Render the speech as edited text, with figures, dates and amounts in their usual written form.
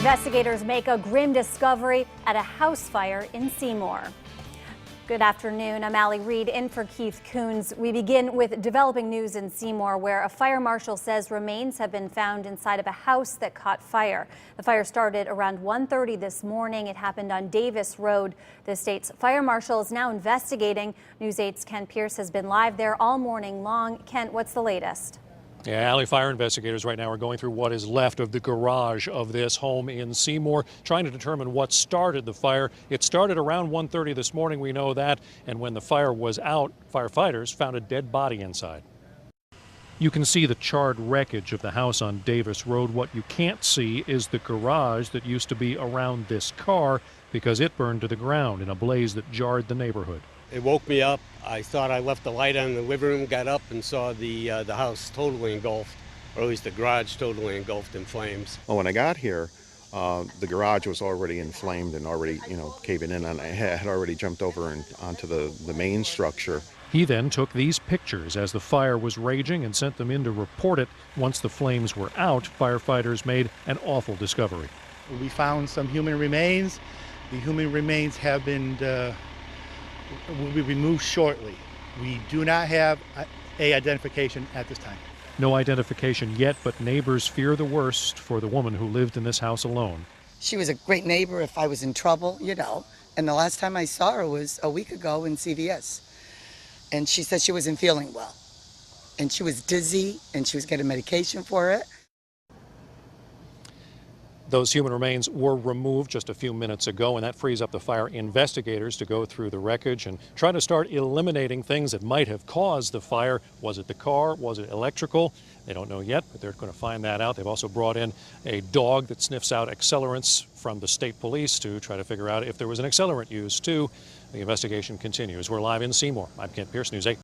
Investigators make a grim discovery at a house fire in Seymour. Good afternoon. I'm Allie Reed in for Keith Coons. We begin with developing news in Seymour, where a fire marshal says remains have been found inside of a house that caught fire. The fire started around 1:30 this morning. It happened on Davis Road. The state's fire marshal is now investigating. News 8's Ken Pierce has been live there all morning long. Ken, what's the latest? Yeah, Alley fire investigators right now are going through what is left of the garage of this home in Seymour, trying to determine what started the fire. It started around 1:30 this morning, we know that, and when the fire was out, firefighters found a dead body inside. You can see the charred wreckage of the house on Davis Road. What you can't see is the garage that used to be around this car, because it burned to the ground in a blaze that jarred the neighborhood. It woke me up. I thought I left the light on in the living room, got up and saw the house totally engulfed, or at least the garage totally engulfed in flames. Well, when I got here, the garage was already inflamed and already, caving in, and I had already jumped over and onto the main structure. He then took these pictures as the fire was raging and sent them in to report it. Once the flames were out, firefighters made an awful discovery. We found some human remains. The human remains have been will be removed shortly. We do not have a identification at this time. No identification yet, but neighbors fear the worst for the woman who lived in this house alone. She was a great neighbor if I was in trouble, and the last time I saw her was a week ago in CVS. And she said she wasn't feeling well. And she was dizzy, and she was getting medication for it. Those human remains were removed just a few minutes ago, and that frees up the fire investigators to go through the wreckage and try to start eliminating things that might have caused the fire. Was it the car? Was it electrical? They don't know yet, but they're going to find that out. They've also brought in a dog that sniffs out accelerants from the state police to try to figure out if there was an accelerant used, too. The investigation continues. We're live in Seymour. I'm Ken Pierce, News 8.